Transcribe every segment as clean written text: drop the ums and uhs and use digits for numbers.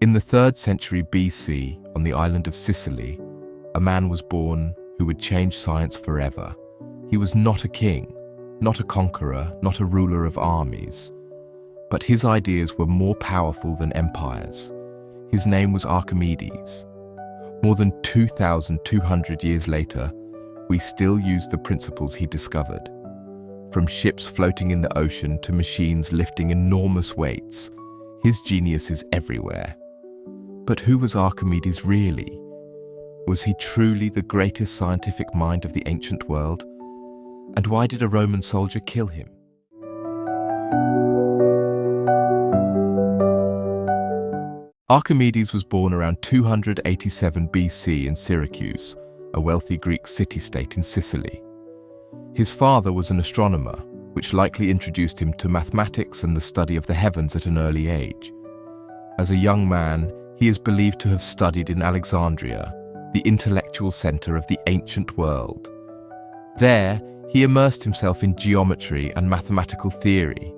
In the 3rd century BC, on the island of Sicily, a man was born who would change science forever. He was not a king, not a conqueror, not a ruler of armies, but his ideas were more powerful than empires. His name was Archimedes. More than 2,200 years later, we still use the principles he discovered. From ships floating in the ocean to machines lifting enormous weights, his genius is everywhere. But who was Archimedes really? Was he truly the greatest scientific mind of the ancient world? And why did a Roman soldier kill him? Archimedes was born around 287 BC in Syracuse, a wealthy Greek city-state in Sicily. His father was an astronomer, which likely introduced him to mathematics and the study of the heavens at an early age. As a young man, he is believed to have studied in Alexandria, the intellectual center of the ancient world. There, he immersed himself in geometry and mathematical theory.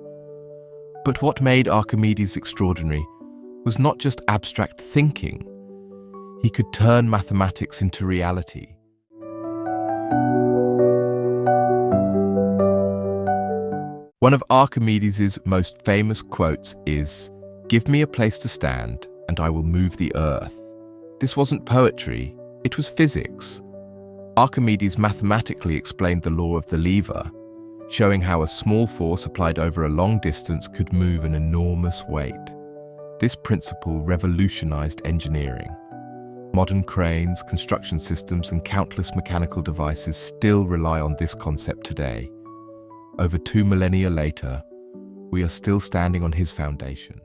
But what made Archimedes extraordinary was not just abstract thinking. He could turn mathematics into reality. One of Archimedes' most famous quotes is, "Give me a place to stand, and I will move the earth." This wasn't poetry, it was physics. Archimedes mathematically explained the law of the lever, showing how a small force applied over a long distance could move an enormous weight. This principle revolutionized engineering. Modern cranes, construction systems, and countless mechanical devices still rely on this concept today. Over 2 millennia later, we are still standing on his foundation.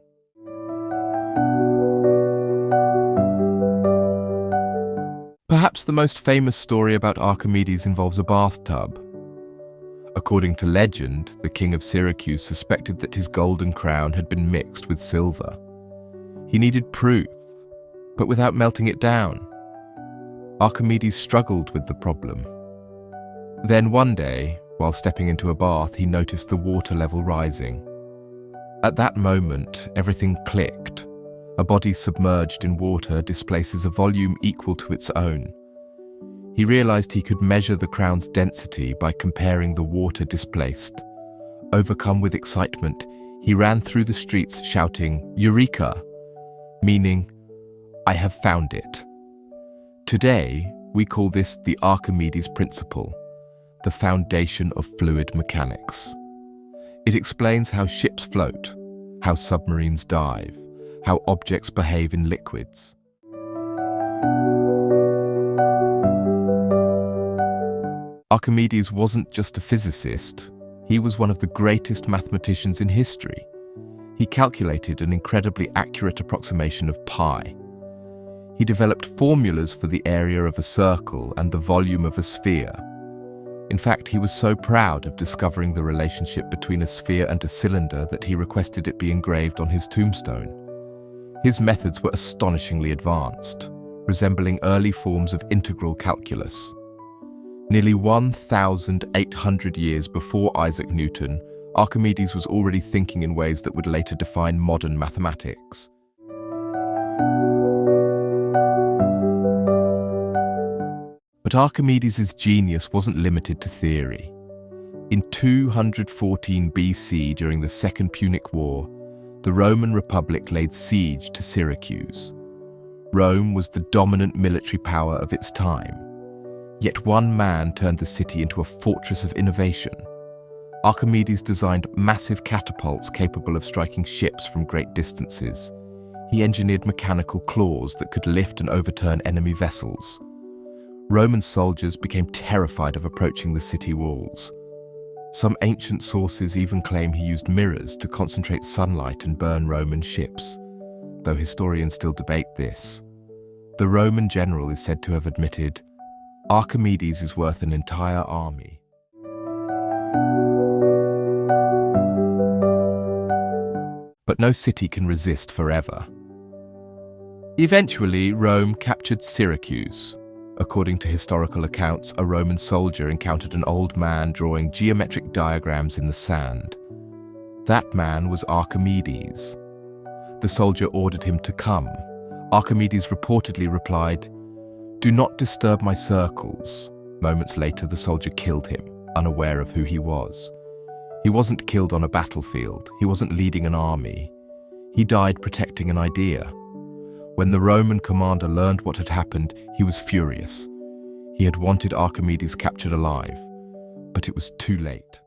Perhaps the most famous story about Archimedes involves a bathtub. According to legend, the king of Syracuse suspected that his golden crown had been mixed with silver. He needed proof, but without melting it down. Archimedes struggled with the problem. Then one day, while stepping into a bath, he noticed the water level rising. At that moment, everything clicked. A body submerged in water displaces a volume equal to its own. He realized he could measure the crown's density by comparing the water displaced. Overcome with excitement, he ran through the streets shouting, "Eureka!" meaning, "I have found it." Today, we call this the Archimedes principle, the foundation of fluid mechanics. It explains how ships float, how submarines dive, how objects behave in liquids. Archimedes wasn't just a physicist, he was one of the greatest mathematicians in history. He calculated an incredibly accurate approximation of pi. He developed formulas for the area of a circle and the volume of a sphere. In fact, he was so proud of discovering the relationship between a sphere and a cylinder that he requested it be engraved on his tombstone. His methods were astonishingly advanced, resembling early forms of integral calculus. Nearly 1,800 years before Isaac Newton, Archimedes was already thinking in ways that would later define modern mathematics. But Archimedes' genius wasn't limited to theory. In 214 BC, during the Second Punic War, the Roman Republic laid siege to Syracuse. Rome was the dominant military power of its time. Yet one man turned the city into a fortress of innovation. Archimedes designed massive catapults capable of striking ships from great distances. He engineered mechanical claws that could lift and overturn enemy vessels. Roman soldiers became terrified of approaching the city walls. Some ancient sources even claim he used mirrors to concentrate sunlight and burn Roman ships, though historians still debate this. The Roman general is said to have admitted, "Archimedes is worth an entire army." But no city can resist forever. Eventually, Rome captured Syracuse. According to historical accounts, a Roman soldier encountered an old man drawing geometric diagrams in the sand. That man was Archimedes. The the soldier ordered him to come. Archimedes reportedly replied, "Do not disturb my circles." Moments later, the soldier killed him, unaware of who he was. He wasn't killed on a battlefield. He wasn't leading an army. He died protecting an idea. When the Roman commander learned what had happened, he was furious. He had wanted Archimedes captured alive, but it was too late.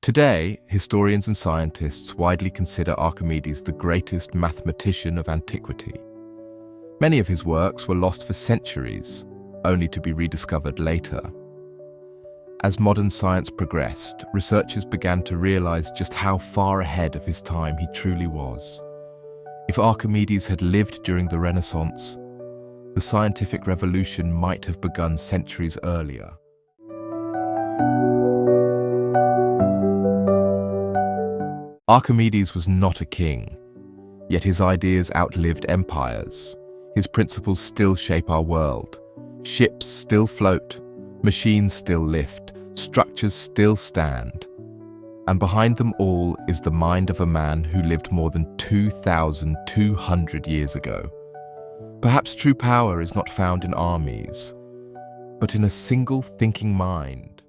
Today, historians and scientists widely consider Archimedes the greatest mathematician of antiquity. Many of his works were lost for centuries, only to be rediscovered later. As modern science progressed, researchers began to realize just how far ahead of his time he truly was. If Archimedes had lived during the Renaissance, the scientific revolution might have begun centuries earlier. Archimedes was not a king, yet his ideas outlived empires. His principles still shape our world. Ships still float, machines still lift, structures still stand. And behind them all is the mind of a man who lived more than 2,200 years ago. Perhaps true power is not found in armies, but in a single thinking mind.